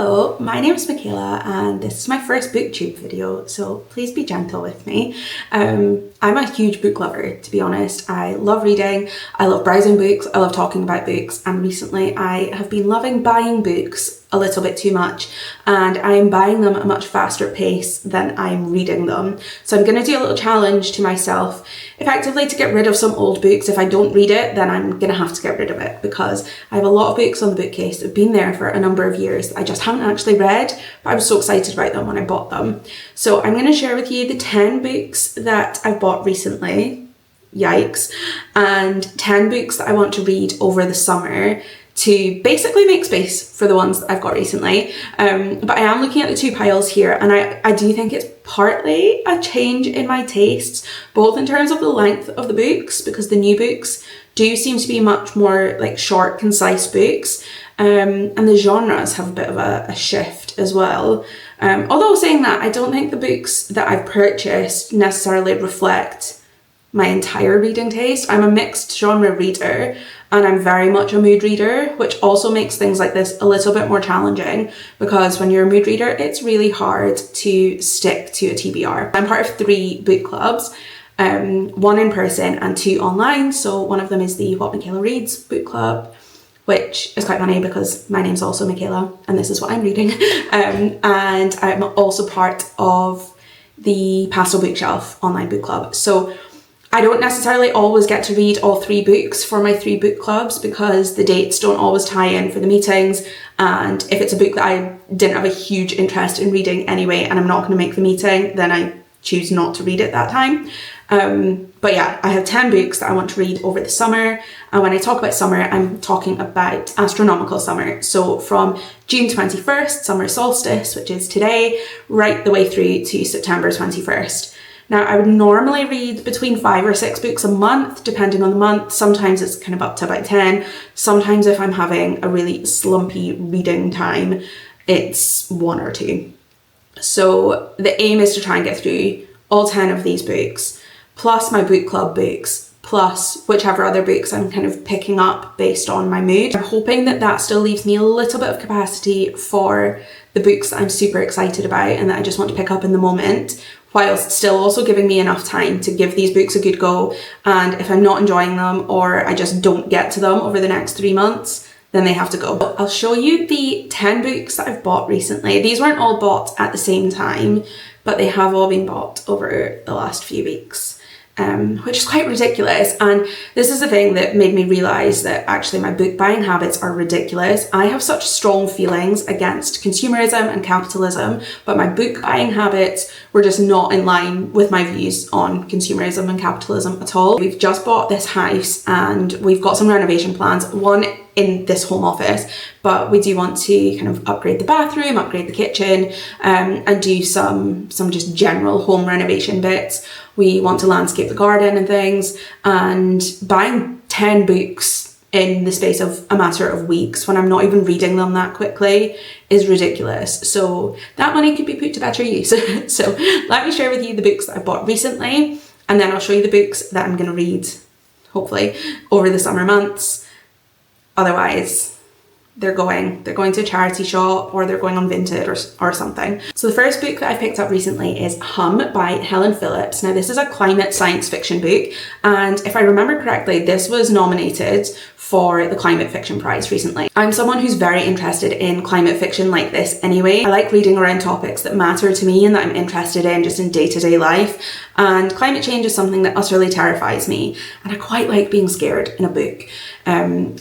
Hello, my name is Michaela and this is my first booktube video, so please be gentle with me. I'm a huge book lover, to be honest. I love reading, I love browsing books, I love talking about books, and recently I have been loving buying books a little bit too much, and I am buying them at a much faster pace than I'm reading them. So I'm going to do a little challenge to myself, effectively to get rid of some old books. If I don't read it, then I'm going to have to get rid of it, because I have a lot of books on the bookcase that have been there for a number of years that I just haven't actually read, but I was so excited about them when I bought them. So I'm going to share with you the 10 books that I've bought recently, yikes, and 10 books that I want to read over the summer to basically make space for the ones that I've got recently. But I am looking at the two piles here, and I do think it's partly a change in my tastes, both in terms of the length of the books, because the new books do seem to be much more like short, concise books, and the genres have a bit of a shift as well. Although saying that, I don't think the books that I've purchased necessarily reflect my entire reading taste. I'm a mixed genre reader, and I'm very much a mood reader, which also makes things like this a little bit more challenging, because when you're a mood reader, it's really hard to stick to a TBR. I'm part of 3 book clubs, 1 in person and 2 online. So one of them is the What Michaela Reads book club, which is quite funny because my name's also Michaela and this is what I'm reading. And I'm also part of the Pastel Bookshelf online book club. So I don't necessarily always get to read all 3 books for my 3 book clubs, because the dates don't always tie in for the meetings, and if it's a book that I didn't have a huge interest in reading anyway and I'm not going to make the meeting, then I choose not to read it that time. But yeah, I have 10 books that I want to read over the summer, and when I talk about summer, I'm talking about astronomical summer. So from June 21st, summer solstice, which is today, right the way through to September 21st. Now, I would normally read between 5 or 6 books a month, depending on the month. Sometimes it's kind of up to about 10. Sometimes if I'm having a really slumpy reading time, it's 1 or 2. So the aim is to try and get through all 10 of these books, plus my book club books, plus whichever other books I'm kind of picking up based on my mood. I'm hoping that that still leaves me a little bit of capacity for the books that I'm super excited about and that I just want to pick up in the moment, whilst still also giving me enough time to give these books a good go. And if I'm not enjoying them, or I just don't get to them over the next 3 months, then they have to go. I'll show you the 10 books that I've bought recently. These weren't all bought at the same time, but they have all been bought over the last few weeks, which is quite ridiculous. And this is the thing that made me realise that actually my book buying habits are ridiculous. I have such strong feelings against consumerism and capitalism, but my book buying habits were just not in line with my views on consumerism and capitalism at all. We've just bought this house and we've got some renovation plans, one in this home office, but we do want to kind of upgrade the bathroom, upgrade the kitchen, and do some just general home renovation bits. We want to landscape the garden and things, and buying 10 books in the space of a matter of weeks when I'm not even reading them that quickly is ridiculous. So that money could be put to better use. So let me share with you the books that I bought recently, and then I'll show you the books that I'm going to read, hopefully, over the summer months. Otherwise, they're going to a charity shop, or they're going on Vinted or something. So the first book that I picked up recently is Hum by Helen Phillips. Now, this is a climate science fiction book, and if I remember correctly, this was nominated for the Climate Fiction Prize recently. I'm someone who's very interested in climate fiction like this anyway. I like reading around topics that matter to me and that I'm interested in just in day-to-day life, and climate change is something that utterly terrifies me, and I quite like being scared in a book.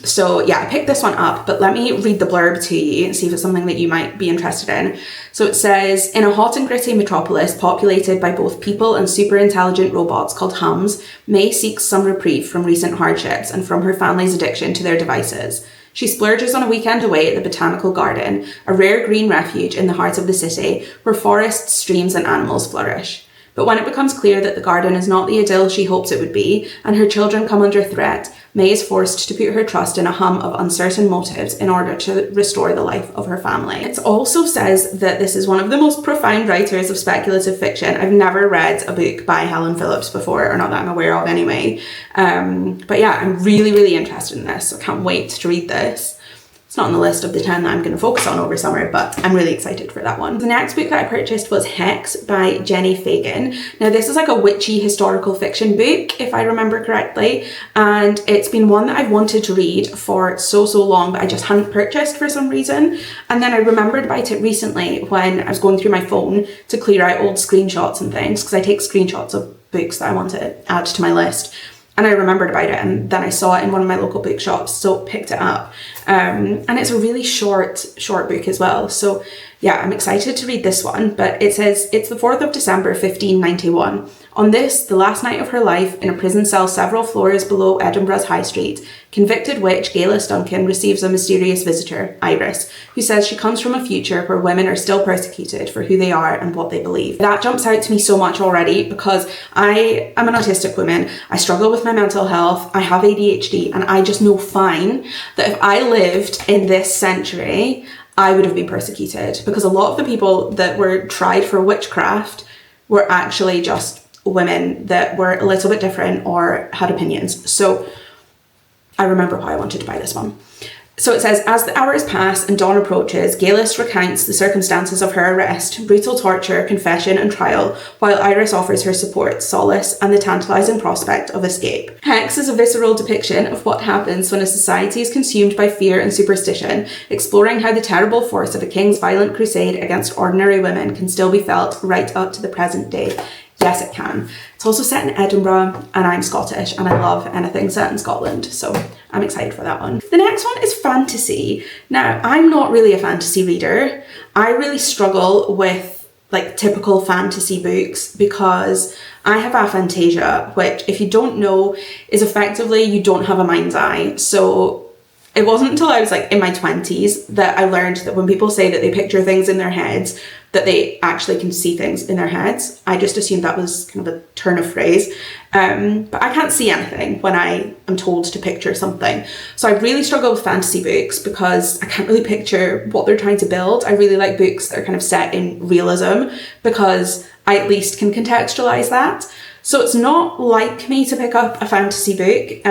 So yeah, I picked this one up, but let me read the blurb to you and see if it's something that you might be interested in. So it says, in a hot and gritty metropolis populated by both people and super intelligent robots called Hums, May seeks some reprieve from recent hardships and from her family's addiction to their devices. She splurges on a weekend away at the Botanical Garden, a rare green refuge in the heart of the city where forests, streams and animals flourish. But when it becomes clear that the garden is not the idyll she hopes it would be, and her children come under threat, May is forced to put her trust in a hum of uncertain motives in order to restore the life of her family. It also says that this is one of the most profound writers of speculative fiction. I've never read a book by Helen Phillips before, or not that I'm aware of anyway. But yeah, I'm really, really interested in this. So I can't wait to read this. It's not on the list of the 10 that I'm going to focus on over summer, but I'm really excited for that one. The next book that I purchased was Hex by Jenni Fagan. Now this is like a witchy historical fiction book, if I remember correctly, and it's been one that I've wanted to read for so long, but I just hadn't purchased for some reason. And then I remembered about it recently when I was going through my phone to clear out old screenshots and things, because I take screenshots of books that I want to add to my list. And I remembered about it, and then I saw it in one of my local bookshops, so picked it up. And it's a really short book as well. So yeah, I'm excited to read this one, but it says, it's the 4th of December, 1591. On this, the last night of her life, in a prison cell several floors below Edinburgh's High Street, convicted witch Galis Duncan receives a mysterious visitor, Iris, who says she comes from a future where women are still persecuted for who they are and what they believe. That jumps out to me so much already because I am an autistic woman. I struggle with my mental health. I have ADHD, and I just know fine that if I lived in this century, I would have been persecuted, because a lot of the people that were tried for witchcraft were actually just women that were a little bit different or had opinions. So I remember why I wanted to buy this one. So it says, as the hours pass and dawn approaches, Galis recounts the circumstances of her arrest, brutal torture, confession and trial, while Iris offers her support, solace and the tantalising prospect of escape. Hex is a visceral depiction of what happens when a society is consumed by fear and superstition, exploring how the terrible force of a king's violent crusade against ordinary women can still be felt right up to the present day. Yes, it can. It's also set in Edinburgh, and I'm Scottish, and I love anything set in Scotland, so I'm excited for that one. The next one is fantasy. Now, I'm not really a fantasy reader. I really struggle with like typical fantasy books because I have aphantasia, which, if you don't know, is effectively you don't have a mind's eye. So it wasn't until I was like in my 20s that I learned that when people say that they picture things in their heads, that they actually can see things in their heads. I just assumed that was kind of a turn of phrase. But I can't see anything when I am told to picture something. So I really struggle with fantasy books because I can't really picture what they're trying to build. I really like books that are kind of set in realism because I at least can contextualize that. So it's not like me to pick up a fantasy book,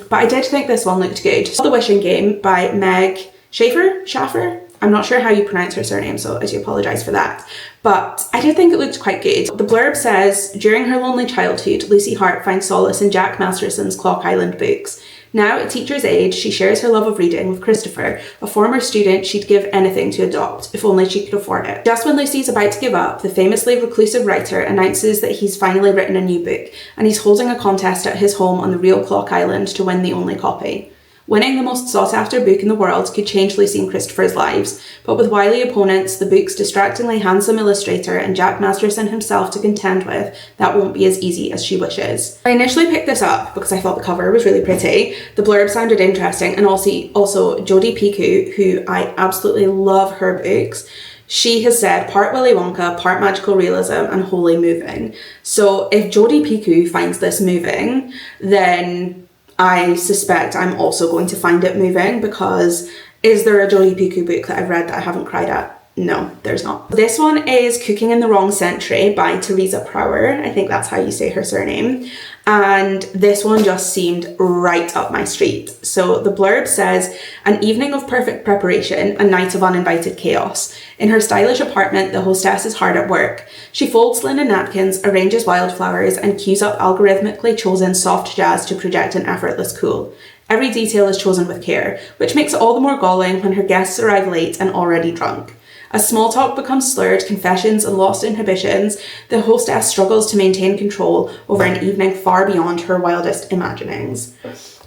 but I did think this one looked good. The Wishing Game by Meg Shaffer. I'm not sure how you pronounce her surname, so I do apologise for that. But I did think it looked quite good. The blurb says, during her lonely childhood, Lucy Hart finds solace in Jack Masterson's Clock Island books. Now at teacher's age, she shares her love of reading with Christopher, a former student she'd give anything to adopt, if only she could afford it. Just when Lucy's about to give up, the famously reclusive writer announces that he's finally written a new book, and he's holding a contest at his home on the real Clock Island to win the only copy. Winning the most sought-after book in the world could change Lucy and Christopher's lives, but with wily opponents, the book's distractingly handsome illustrator and Jack Masterson himself to contend with, that won't be as easy as she wishes. I initially picked this up because I thought the cover was really pretty, the blurb sounded interesting, and also Jodi Picoult, who I absolutely love her books. She has said part Willy Wonka, part magical realism and wholly moving. So if Jodi Picoult finds this moving, then I suspect I'm also going to find it moving, because is there a Jodi Picoult book that I've read that I haven't cried at? No, there's not. This one is Cooking in the Wrong Century by Teresa Prauer. I think that's how you say her surname. And this one just seemed right up my street. So the blurb says, an evening of perfect preparation, a night of uninvited chaos. In her stylish apartment, the hostess is hard at work. She folds linen napkins, arranges wildflowers, and cues up algorithmically chosen soft jazz to project an effortless cool. Every detail is chosen with care, which makes it all the more galling when her guests arrive late and already drunk. As small talk becomes slurred confessions and lost inhibitions, the hostess struggles to maintain control over an evening far beyond her wildest imaginings.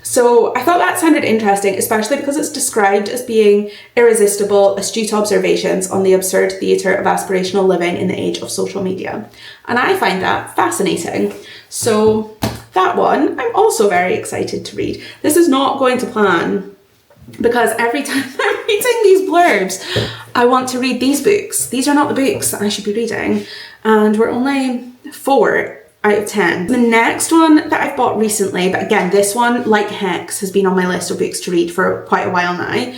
So I thought that sounded interesting, especially because it's described as being irresistible, astute observations on the absurd theatre of aspirational living in the age of social media. And I find that fascinating. So that one, I'm also very excited to read. This is not going to plan, because every time I'm reading these blurbs, I want to read these books. These are not the books that I should be reading, and we're only 4 out of 10. The next one that I've bought recently, but again, this one, like Hex, has been on my list of books to read for quite a while now,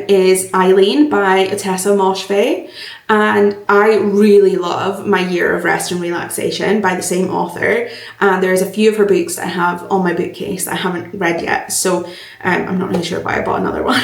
is EILEEN by Ottessa Moshfegh. And I really love My Year of Rest and Relaxation by the same author. And there's a few of her books that I have on my bookcase that I haven't read yet. So I'm not really sure why I bought another one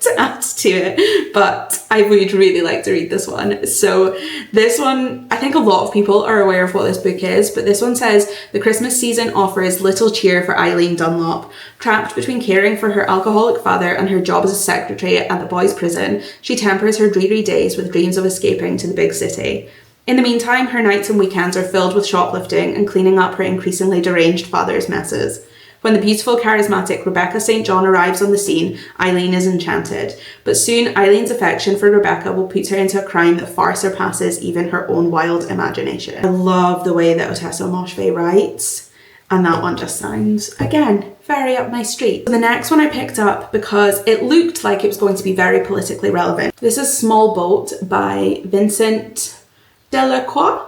to add to it, but I would really like to read this one. So this one, I think a lot of people are aware of what this book is, but this one says, the Christmas season offers little cheer for Eileen Dunlop. Trapped between caring for her alcoholic father and her job as a secretary at the boys' prison, she tempers her dreary days with dreams of escaping to the big city. In the meantime, her nights and weekends are filled with shoplifting and cleaning up her increasingly deranged father's messes. When the beautiful, charismatic Rebecca St. John arrives on the scene, Eileen is enchanted. But soon, Eileen's affection for Rebecca will put her into a crime that far surpasses even her own wild imagination. I love the way that Ottessa Moshfegh writes, and that one just sounds, again, very up my street. The next one I picked up because it looked like it was going to be very politically relevant. This is Small Boat by Vincent Delecroix,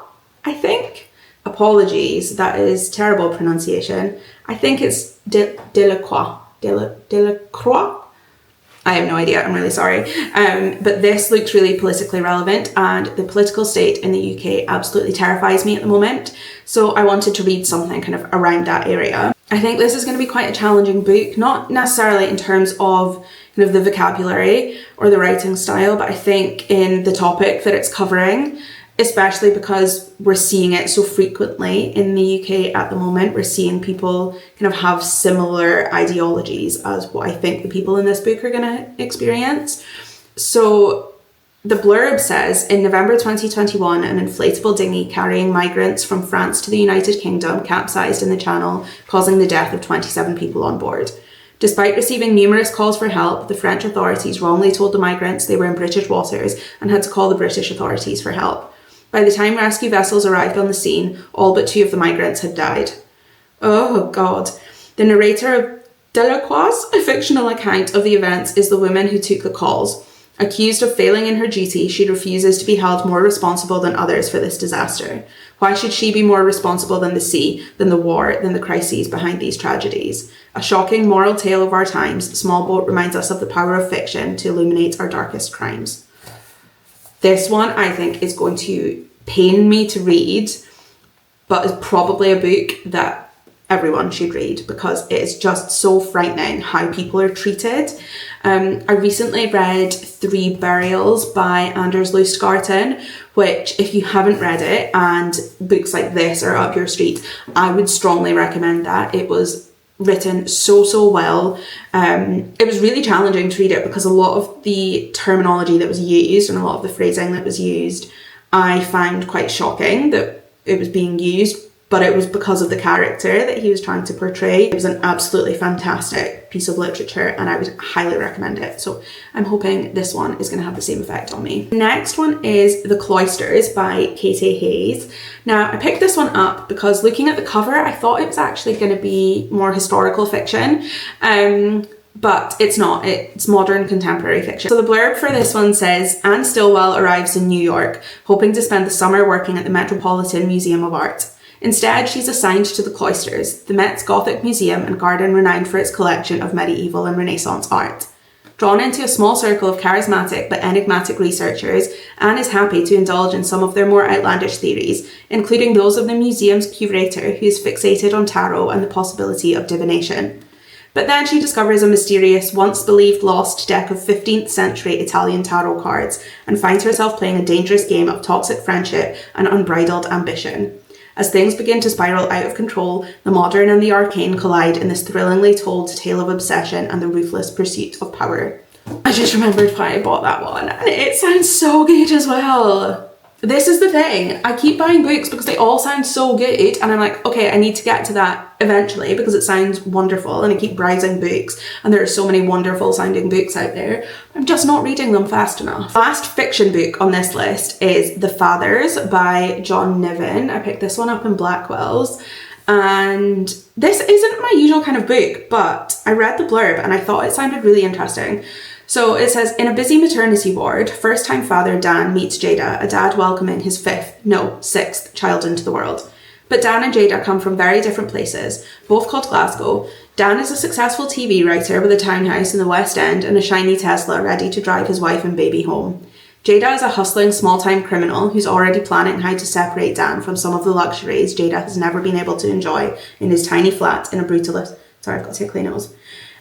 I think. Apologies, that is terrible pronunciation. I think it's Delecroix. Delecroix? I have no idea, I'm really sorry. But this looks really politically relevant, and the political state in the UK absolutely terrifies me at the moment. So I wanted to read something kind of around that area. I think this is going to be quite a challenging book, not necessarily in terms of kind of the vocabulary or the writing style, but I think in the topic that it's covering, especially because we're seeing it so frequently in the UK at the moment. We're seeing people kind of have similar ideologies as what I think the people in this book are going to experience. So the blurb says, in November 2021, an inflatable dinghy carrying migrants from France to the United Kingdom capsized in the Channel, causing the death of 27 people on board. Despite receiving numerous calls for help, the French authorities wrongly told the migrants they were in British waters and had to call the British authorities for help. By the time rescue vessels arrived on the scene, all but 2 of the migrants had died. Oh God. The narrator of Delecroix's fictional account of the events is the woman who took the calls. Accused of failing in her duty, she refuses to be held more responsible than others for this disaster. Why should she be more responsible than the sea, than the war, than the crises behind these tragedies? A shocking moral tale of our times, Small Boat reminds us of the power of fiction to illuminate our darkest crimes. This one, I think, is going to pain me to read, but is probably a book that everyone should read because it is just so frightening how people are treated. I recently read 3 Burials by Anders Lustgarten, which, if you haven't read it and books like this are up your street, I would strongly recommend that. It was written so well. It was really challenging to read it because a lot of the terminology that was used and a lot of the phrasing that was used, I found quite shocking that it was being used, but it was because of the character that he was trying to portray. It was an absolutely fantastic piece of literature and I would highly recommend it. So I'm hoping this one is going to have the same effect on me. The next one is The Cloisters by Katy Hayes. Now, I picked this one up because looking at the cover, I thought it was actually going to be more historical fiction. But it's not, it's modern contemporary fiction. So the blurb for this one says, Anne Stillwell arrives in New York, hoping to spend the summer working at the Metropolitan Museum of Art. Instead, she's assigned to the Cloisters, the Met's Gothic museum and garden renowned for its collection of medieval and Renaissance art. Drawn into a small circle of charismatic but enigmatic researchers, Anne is happy to indulge in some of their more outlandish theories, including those of the museum's curator who is fixated on tarot and the possibility of divination. But then she discovers a mysterious, once-believed lost deck of 15th century Italian tarot cards and finds herself playing a dangerous game of toxic friendship and unbridled ambition. As things begin to spiral out of control, the modern and the arcane collide in this thrillingly told tale of obsession and the ruthless pursuit of power. I just remembered why I bought that one, and it sounds so good as well. This is the thing, I keep buying books because they all sound so good and I'm like, okay, I need to get to that eventually because it sounds wonderful, and I keep browsing books and there are so many wonderful sounding books out there. I'm just not reading them fast enough. Last fiction book on this list is The Fathers by John Niven. I picked this one up in Blackwell's, and this isn't my usual kind of book, but I read the blurb and I thought it sounded really interesting. So it says, in a busy maternity ward, first-time father Dan meets Jada, a dad welcoming his sixth child into the world. But Dan and Jada come from very different places, both called Glasgow. Dan is a successful TV writer with a townhouse in the West End and a shiny Tesla ready to drive his wife and baby home. Jada is a hustling small-time criminal who's already planning how to separate Dan from some of the luxuries Jada has never been able to enjoy in his tiny flat in a brutalist... Sorry, I've got to take clean nose.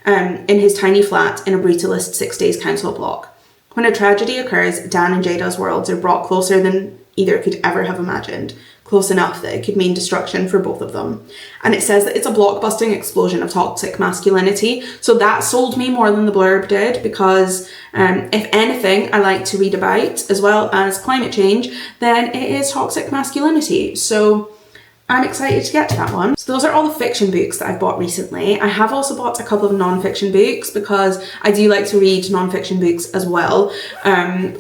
In his tiny flat in a brutalist 6 days council block. When a tragedy occurs, Dan and Jada's worlds are brought closer than either could ever have imagined. Close enough that it could mean destruction for both of them. And it says that it's a blockbusting explosion of toxic masculinity. So that sold me more than the blurb did, because if anything I like to read about, as well as climate change, then it is toxic masculinity. So I'm excited to get to that one. So those are all the fiction books that I've bought recently. I have also bought a couple of non-fiction books because I do like to read non-fiction books as well.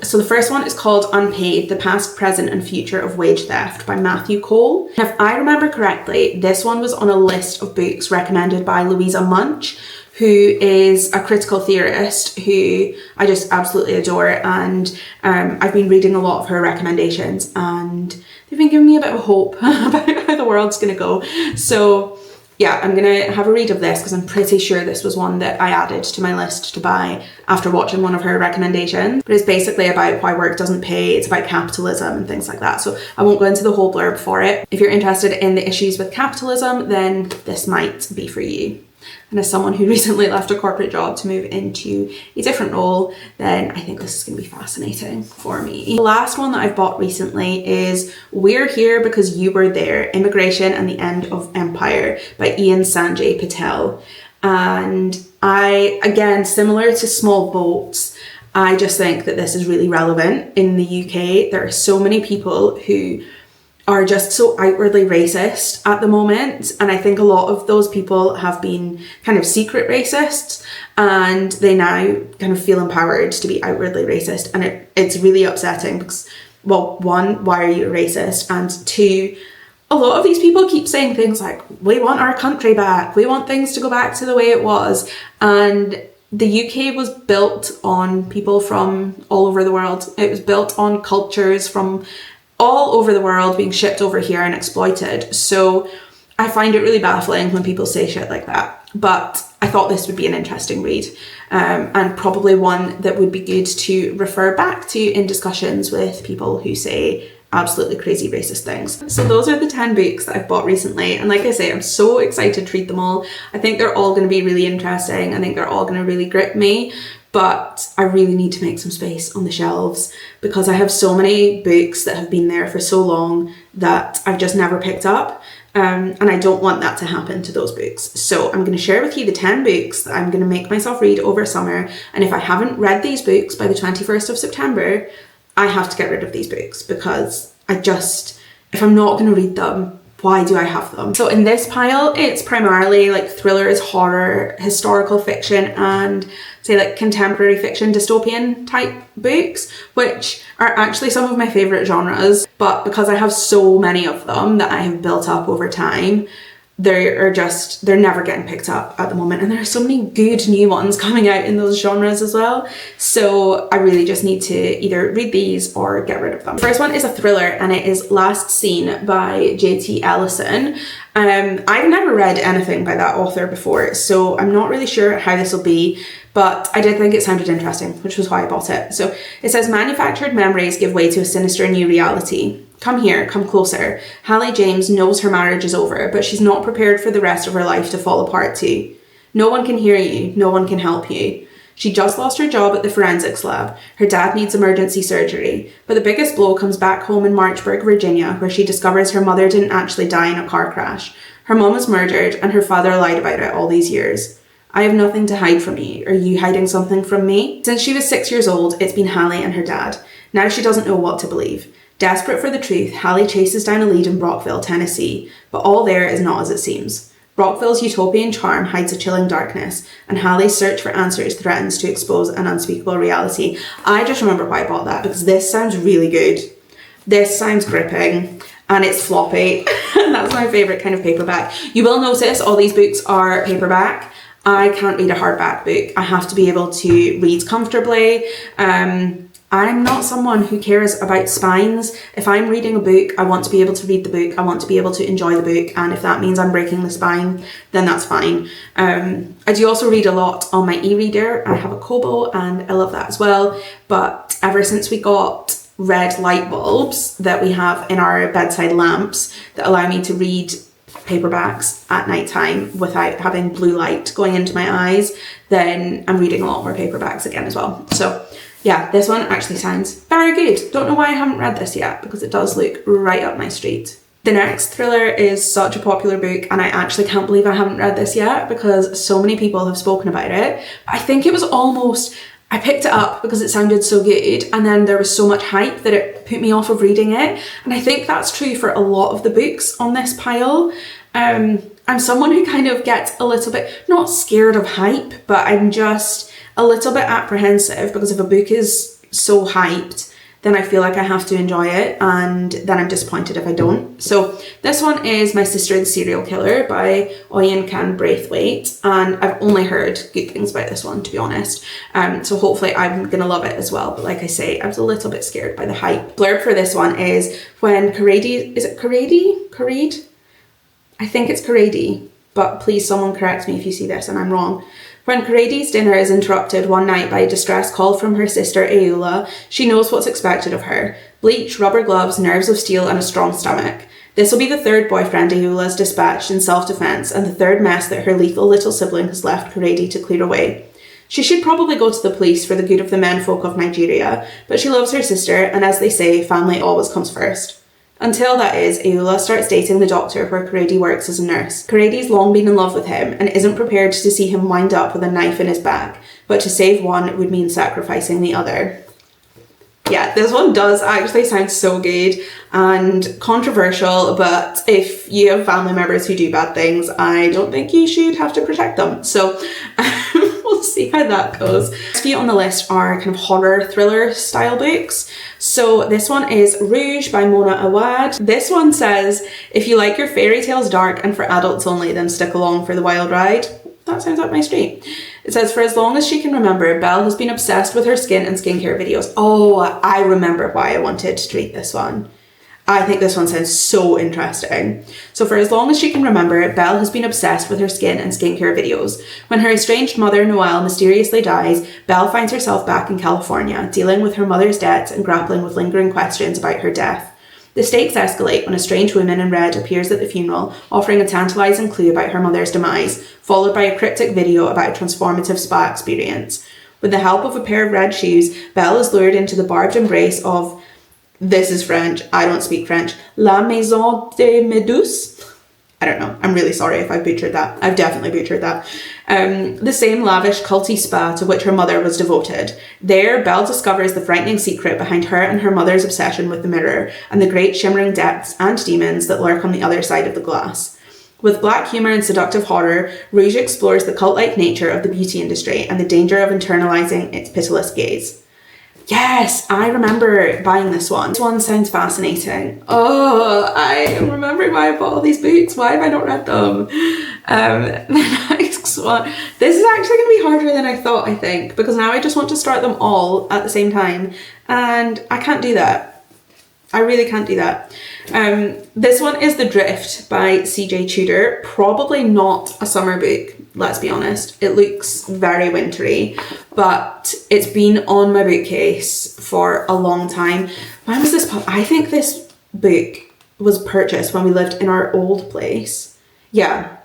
So the first one is called Unpaid, The Past, Present and Future of Wage Theft by Matthew Cole. If I remember correctly, this one was on a list of books recommended by Louisa Munch, who is a critical theorist who I just absolutely adore, and I've been reading a lot of her recommendations and they've been giving me a bit of hope about how the world's gonna go. So yeah, I'm gonna have a read of this because I'm pretty sure this was one that I added to my list to buy after watching one of her recommendations. But it's basically about why work doesn't pay, it's about capitalism and things like that. So I won't go into the whole blurb for it. If you're interested in the issues with capitalism, then this might be for you. And as someone who recently left a corporate job to move into a different role, then I think this is going to be fascinating for me. The last one that I've bought recently is We're Here Because You Were There, Immigration and the End of Empire by Ian Sanjay Patel. And I, again, similar to Small Boats, I just think that this is really relevant in the UK. There are so many people who are just so outwardly racist at the moment, and I think a lot of those people have been kind of secret racists and they now kind of feel empowered to be outwardly racist, and it's really upsetting because, well, one, why are you a racist, and two, a lot of these people keep saying things like, we want our country back, we want things to go back to the way it was, and the UK was built on people from all over the world. It was built on cultures from all over the world being shipped over here and exploited. So I find it really baffling when people say shit like that. But I thought this would be an interesting read, and probably one that would be good to refer back to in discussions with people who say absolutely crazy racist things. So those are the 10 books that I've bought recently, and like I say, I'm so excited to read them all. I think they're all going to be really interesting. I think they're all going to really grip me. But I really need to make some space on the shelves because I have so many books that have been there for so long that I've just never picked up. And I don't want that to happen to those books. So I'm going to share with you the 10 books that I'm going to make myself read over summer. And if I haven't read these books by the 21st of September, I have to get rid of these books because if I'm not going to read them, why do I have them? So in this pile, it's primarily like thrillers, horror, historical fiction, and say like contemporary fiction, dystopian type books, which are actually some of my favorite genres. But because I have so many of them that I have built up over time, they're never getting picked up at the moment. And there are so many good new ones coming out in those genres as well. So I really just need to either read these or get rid of them. The first one is a thriller, and it is Last Seen by J.T. Ellison. I've never read anything by that author before, so I'm not really sure how this will be, but I did think it sounded interesting, which was why I bought it. So it says, manufactured memories give way to a sinister new reality. Come here, come closer. Hallie James knows her marriage is over, but she's not prepared for the rest of her life to fall apart too. No one can hear you, no one can help you. She just lost her job at the forensics lab. Her dad needs emergency surgery. But the biggest blow comes back home in Marchburg, Virginia, where she discovers her mother didn't actually die in a car crash. Her mum was murdered, and her father lied about it all these years. I have nothing to hide from you. Are you hiding something from me? Since she was 6 years old, it's been Hallie and her dad. Now she doesn't know what to believe. Desperate for the truth, Hallie chases down a lead in Brockville, Tennessee, but all there is not as it seems. Brockville's utopian charm hides a chilling darkness, and Hallie's search for answers threatens to expose an unspeakable reality. I just remember why I bought that, because this sounds really good. This sounds gripping, and it's floppy, and that's my favourite kind of paperback. You will notice all these books are paperback. I can't read a hardback book. I have to be able to read comfortably. I'm not someone who cares about spines. If I'm reading a book, I want to be able to read the book. I want to be able to enjoy the book. And if that means I'm breaking the spine, then that's fine. I do also read a lot on my e-reader. I have a Kobo and I love that as well. But ever since we got red light bulbs that we have in our bedside lamps that allow me to read paperbacks at night time without having blue light going into my eyes, then I'm reading a lot more paperbacks again as well. So yeah, this one actually sounds very good. Don't know why I haven't read this yet, because it does look right up my street. The next thriller is such a popular book, and I actually can't believe I haven't read this yet because so many people have spoken about it. I think it was almost, I picked it up because it sounded so good, and then there was so much hype that it put me off of reading it. And I think that's true for a lot of the books on this pile. I'm someone who kind of gets a little bit, not scared of hype, but I'm just a little bit apprehensive, because if a book is so hyped, then I feel like I have to enjoy it, and then I'm disappointed if I don't. So this one is My Sister the Serial Killer by Oyen Can Braithwaite, and I've only heard good things about this one, to be honest. So hopefully I'm gonna love it as well. But like I say, I was a little bit scared by the hype. Blurb for this one is when Katy, is it Kareed? I think it's Katy, but please someone correct me if you see this and I'm wrong. When Katy's dinner is interrupted one night by a distress call from her sister Ayula, she knows what's expected of her. Bleach, rubber gloves, nerves of steel and a strong stomach. This will be the third boyfriend Ayula's dispatched in self-defense, and the third mess that her lethal little sibling has left Katy to clear away. She should probably go to the police for the good of the menfolk of Nigeria, but she loves her sister, and as they say, family always comes first. Until that is, Ayula starts dating the doctor where Katy works as a nurse. Katy's long been in love with him and isn't prepared to see him wind up with a knife in his back, but to save one would mean sacrificing the other. Yeah, this one does actually sound so good and controversial, but if you have family members who do bad things, I don't think you should have to protect them. So we'll see how that goes. Next few on the list are kind of horror thriller style books. So this one is Rouge by Mona Awad. This one says, if you like your fairy tales dark and for adults only, then stick along for the wild ride. That sounds up my street. It says, for as long as she can remember, Belle has been obsessed with her skin and skincare videos. Oh, I remember why I wanted to read this one. I think this one sounds so interesting. So for as long as she can remember, Belle has been obsessed with her skin and skincare videos. When her estranged mother, Noelle, mysteriously dies, Belle finds herself back in California, dealing with her mother's debts and grappling with lingering questions about her death. The stakes escalate when a strange woman in red appears at the funeral, offering a tantalising clue about her mother's demise, followed by a cryptic video about a transformative spa experience. With the help of a pair of red shoes, Belle is lured into the barbed embrace of, this is French, I don't speak French, La Maison des Méduses? I don't know, I'm really sorry if I butchered that. I've definitely butchered that. The same lavish culty spa to which her mother was devoted. There, Belle discovers the frightening secret behind her and her mother's obsession with the mirror and the great shimmering depths and demons that lurk on the other side of the glass. With black humour and seductive horror, Rouge explores the cult-like nature of the beauty industry and the danger of internalising its pitiless gaze. Yes, I remember buying this one. This one sounds fascinating. Oh, I am remembering why I bought all these books. Why have I not read them? The next one. This is actually going to be harder than I thought, I think, because now I just want to start them all at the same time, and I can't do that. I really can't do that. This one is The Drift by CJ Tudor. Probably not a summer book, let's be honest. It looks very wintry, but it's been on my bookcase for a long time. When was this? I think this book was purchased when we lived in our old place. Yeah,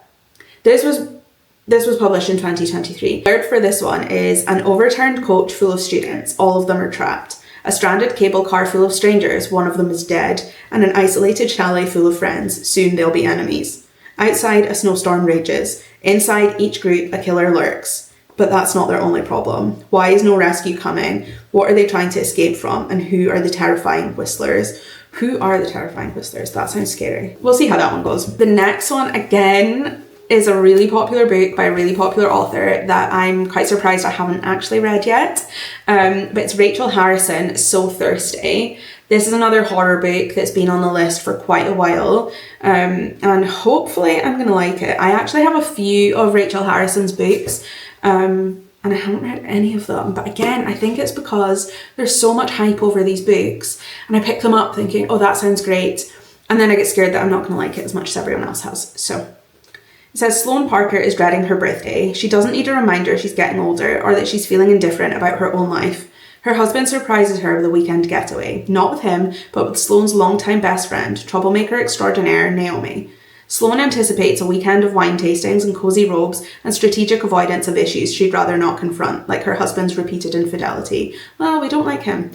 this was published in 2023. The word for this one is an overturned coach full of students. All of them are trapped. A stranded cable car full of strangers, one of them is dead, and an isolated chalet full of friends. Soon they'll be enemies. Outside, a snowstorm rages. Inside each group, a killer lurks. But that's not their only problem. Why is no rescue coming? What are they trying to escape from? And who are the terrifying whistlers? Who are the terrifying whistlers? That sounds scary. We'll see how that one goes. The next one, again, is a really popular book by a really popular author that I'm quite surprised I haven't actually read yet. But it's Rachel Harrison, So Thirsty. This is another horror book that's been on the list for quite a while, and hopefully I'm going to like it. I actually have a few of Rachel Harrison's books. and I haven't read any of them. But again, I think it's because there's so much hype over these books, and I pick them up thinking, oh, that sounds great. And then I get scared that I'm not going to like it as much as everyone else has. So it says, Sloane Parker is dreading her birthday. She doesn't need a reminder she's getting older or that she's feeling indifferent about her own life. Her husband surprises her with a weekend getaway, not with him, but with Sloane's longtime best friend, troublemaker extraordinaire Naomi. Sloane anticipates a weekend of wine tastings and cosy robes and strategic avoidance of issues she'd rather not confront, like her husband's repeated infidelity. Well, we don't like him.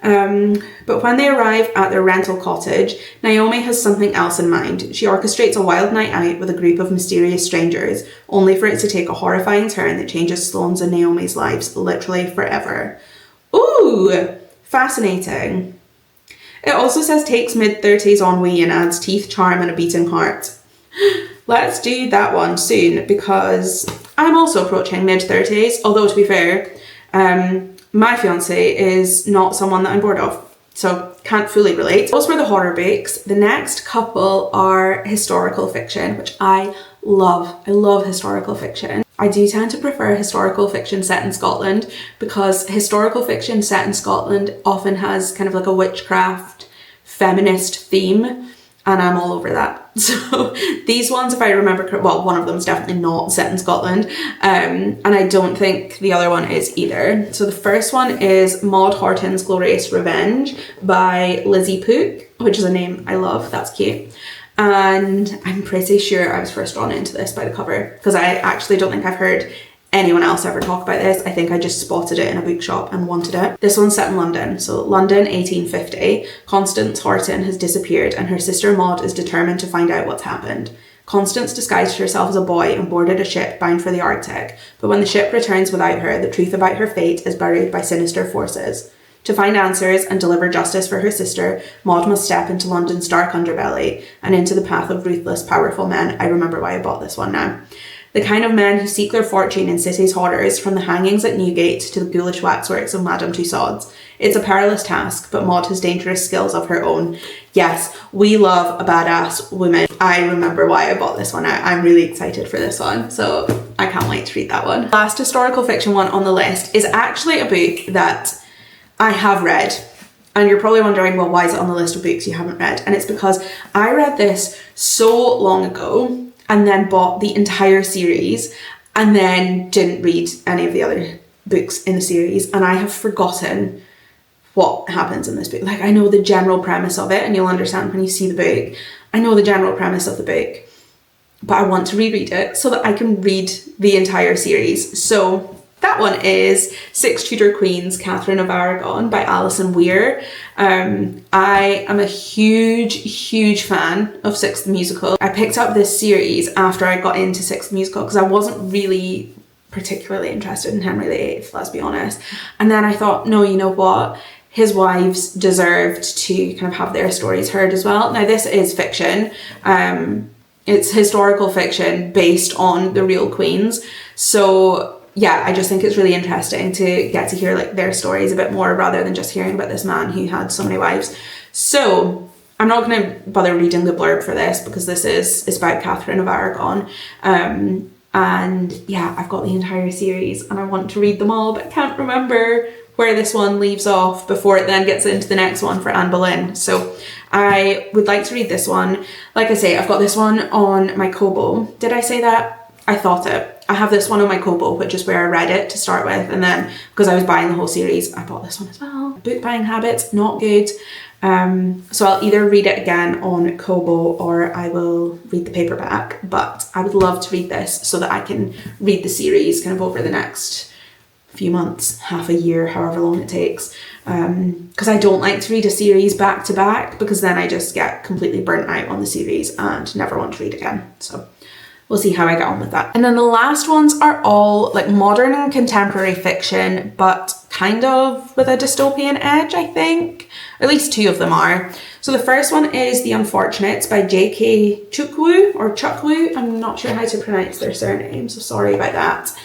But when they arrive at their rental cottage, Naomi has something else in mind. She orchestrates a wild night out with a group of mysterious strangers, only for it to take a horrifying turn that changes Sloane's and Naomi's lives literally forever. Ooh, fascinating. It also says takes mid-30s ennui and adds teeth, charm and a beating heart. Let's do that one soon, because I'm also approaching mid-30s, although to be fair, my fiance is not someone that I'm bored of, so can't fully relate. Those were the horror books. The next couple are historical fiction, which I love. I love historical fiction. I do tend to prefer historical fiction set in Scotland, because historical fiction set in Scotland often has kind of like a witchcraft feminist theme, and I'm all over that. So these ones, if I remember correctly, well, one of them is definitely not set in Scotland, and I don't think the other one is either. So the first one is Maud Horton's Glorious Revenge by Lizzie Pook, which is a name I love. That's cute. And I'm pretty sure I was first drawn into this by the cover, because I actually don't think I've heard anyone else ever talk about this. I think I just spotted it in a bookshop and wanted it. This one's set in London. So London, 1850. Constance Horton has disappeared and her sister Maud is determined to find out what's happened. Constance disguised herself as a boy and boarded a ship bound for the Arctic. But when the ship returns without her, the truth about her fate is buried by sinister forces. To find answers and deliver justice for her sister, Maud must step into London's dark underbelly and into the path of ruthless, powerful men. I remember why I bought this one now. The kind of men who seek their fortune in city's horrors, from the hangings at Newgate to the ghoulish waxworks of Madame Tussauds. It's a perilous task, but Maud has dangerous skills of her own. Yes, we love a badass woman. I remember why I bought this one out. I'm really excited for this one, so I can't wait to read that one. Last historical fiction one on the list is actually a book that I have read. And you're probably wondering, well, why is it on the list of books you haven't read? And it's because I read this so long ago and then bought the entire series and then didn't read any of the other books in the series. And I have forgotten what happens in this book. Like, I know the general premise of it, and you'll understand when you see the book. I know the general premise of the book, but I want to reread it so that I can read the entire series. So that one is Six Tudor Queens, Catherine of Aragon by Alison Weir. I am a huge fan of Six the Musical. I picked up this series after I got into Six the Musical because I wasn't really particularly interested in Henry VIII, let's be honest. And then I thought, no, you know what? His wives deserved to kind of have their stories heard as well. Now, this is fiction. It's historical fiction based on the real queens. So yeah, I just think it's really interesting to get to hear like their stories a bit more rather than just hearing about this man who had so many wives. So I'm not going to bother reading the blurb for this because it's about Catherine of Aragon. And yeah, I've got the entire series and I want to read them all, but I can't remember where this one leaves off before it then gets into the next one for Anne Boleyn. So I would like to read this one. Like I say, I've got this one on my Kobo. Did I say that? I thought it. I have this one on my Kobo, which is where I read it to start with, and then because I was buying the whole series, I bought this one as well. Book buying habits, not good. So I'll either read it again on Kobo or I will read the paperback, but I would love to read this so that I can read the series kind of over the next few months, half a year, however long it takes. Because I don't like to read a series back to back because then I just get completely burnt out on the series and never want to read again. So we'll see how I get on with that. And then the last ones are all like modern and contemporary fiction, but kind of with a dystopian edge, I think. At least two of them are. So the first one is The Unfortunates by J.K. Chukwu or Chukwu. I'm not sure how to pronounce their surname, so sorry about that.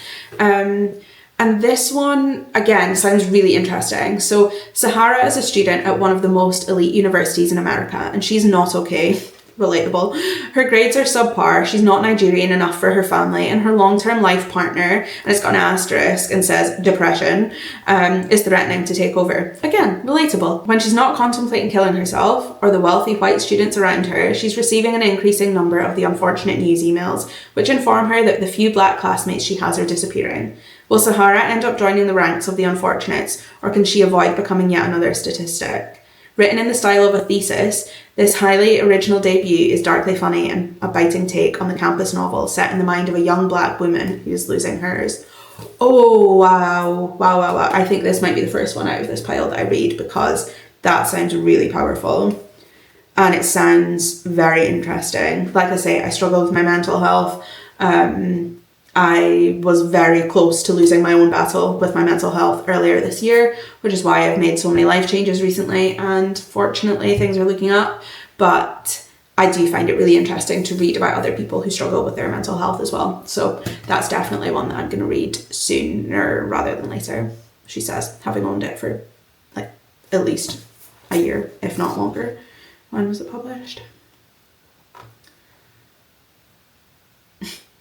And this one, again, sounds really interesting. So Sahara is a student at one of the most elite universities in America, and she's not okay. relatable. Her grades are subpar, she's not Nigerian enough for her family, and her long-term life partner, and it's got an asterisk and says depression, is threatening to take over. Again, relatable. When she's not contemplating killing herself, or the wealthy white students around her, she's receiving an increasing number of the unfortunate news emails, which inform her that the few black classmates she has are disappearing. Will Sahara end up joining the ranks of the unfortunates, or can she avoid becoming yet another statistic? Written in the style of a thesis, this highly original debut is darkly funny and a biting take on the campus novel set in the mind of a young black woman who is losing hers. Oh, wow. I think this might be the first one out of this pile that I read, because that sounds really powerful and it sounds very interesting. Like I say, I struggle with my mental health. I was very close to losing my own battle with my mental health earlier this year, which is why I've made so many life changes recently, and fortunately things are looking up. But I do find it really interesting to read about other people who struggle with their mental health as well. So that's definitely one that I'm going to read sooner rather than later, she says, having owned it for like at least a year, if not longer. When was it published?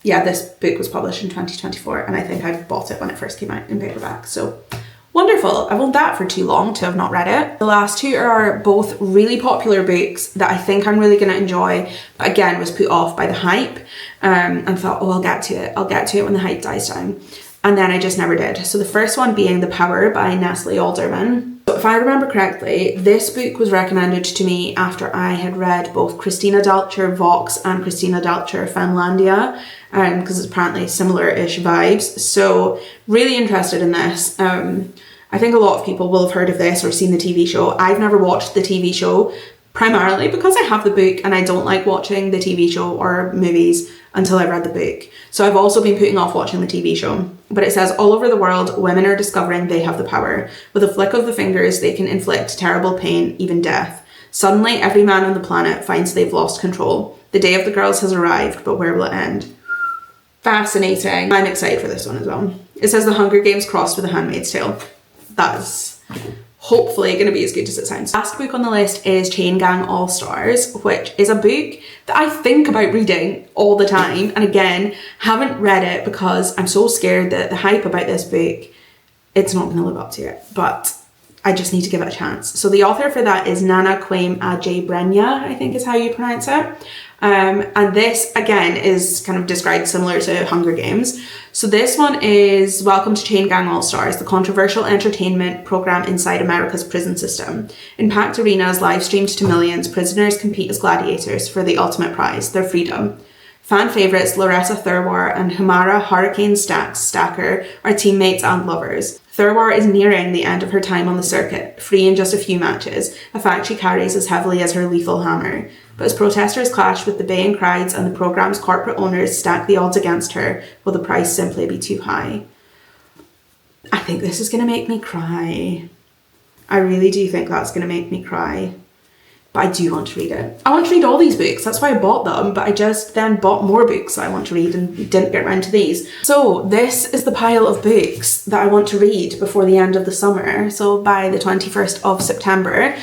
Yeah, this book was published in 2024, and I think I bought it when it first came out in paperback. So wonderful. I've owned that for too long to have not read it. The last two are both really popular books that I think I'm really going to enjoy, but again was put off by the hype, and thought, oh, I'll get to it when the hype dies down. And then I just never did. So the first one being The Power by Nestle Alderman. So if I remember correctly, this book was recommended to me after I had read both Christina Dalcher Vox and Christina Dalcher Finlandia, because it's apparently similar-ish vibes. So really interested in this. I think a lot of people will have heard of this or seen the TV show. I've never watched the TV show, primarily because I have the book and I don't like watching the TV show or movies until I read the book. So I've also been putting off watching the TV show. But it says, all over the world, women are discovering they have the power. With a flick of the fingers, they can inflict terrible pain, even death. Suddenly, every man on the planet finds they've lost control. The day of the girls has arrived, but where will it end? Fascinating. I'm excited for this one as well. It says The Hunger Games crossed with The Handmaid's Tale. That's hopefully going to be as good as it sounds. Last book on the list is Chain Gang All-Stars, which is a book that I think about reading all the time. And again, haven't read it because I'm so scared that the hype about this book, it's not going to live up to it. But I just need to give it a chance. So the author for that is Nana Kwame Adjei-Brenyah, I think is how you pronounce it. And this, again, is kind of described similar to Hunger Games. So this one is Welcome to Chain Gang All-Stars, the controversial entertainment program inside America's prison system. In packed arenas live streamed to millions, prisoners compete as gladiators for the ultimate prize, their freedom. Fan favourites Larissa Thurwar and Humara Hurricane Stacker are teammates and lovers. Thurwar is nearing the end of her time on the circuit, free in just a few matches, a fact she carries as heavily as her lethal hammer. But as protesters clash with the baying crowds and the programme's corporate owners stack the odds against her, will the price simply be too high? I think this is going to make me cry. I really do think that's going to make me cry. But I do want to read it. I want to read all these books, that's why I bought them, but I just then bought more books that I want to read and didn't get around to these. So this is the pile of books that I want to read before the end of the summer, so by the 21st of September,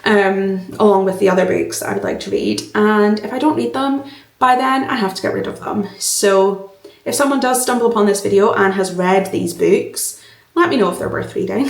along with the other books that I would like to read. And if I don't read them by then, I have to get rid of them. So if someone does stumble upon this video and has read these books, let me know if they're worth reading.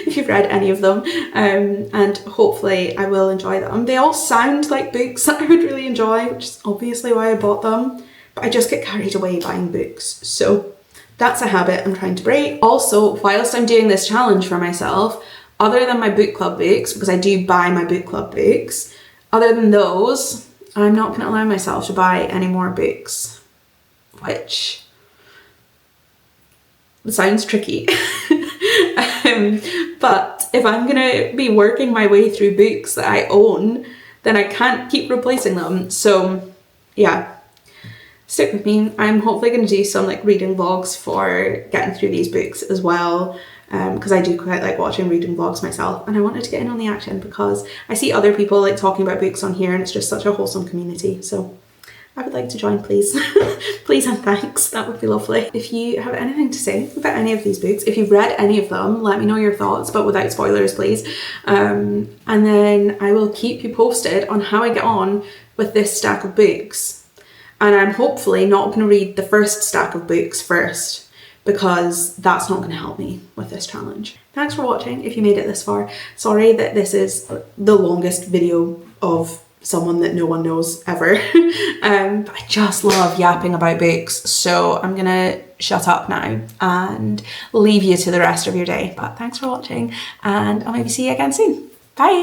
If you've read any of them, and hopefully I will enjoy them. They all sound like books that I would really enjoy, which is obviously why I bought them, but I just get carried away buying books. So that's a habit I'm trying to break. Also, whilst I'm doing this challenge for myself, other than my book club books, because I do buy my book club books, other than those, I'm not going to allow myself to buy any more books, which sounds tricky. But if I'm gonna be working my way through books that I own, then I can't keep replacing them. So yeah, stick with me. I'm hopefully going to do some like reading vlogs for getting through these books as well, because I do quite like watching reading vlogs myself, and I wanted to get in on the action because I see other people like talking about books on here and it's just such a wholesome community. So I would like to join, please. Please and thanks, that would be lovely. If you have anything to say about any of these books, if you've read any of them, let me know your thoughts, but without spoilers, please. And then I will keep you posted on how I get on with this stack of books. And I'm hopefully not going to read the first stack of books first, because that's not going to help me with this challenge. Thanks for watching if you made it this far. Sorry that this is the longest video of someone that no one knows ever. But I just love yapping about books, so I'm gonna shut up now and leave you to the rest of your day. But thanks for watching, and I'll maybe see you again soon. Bye!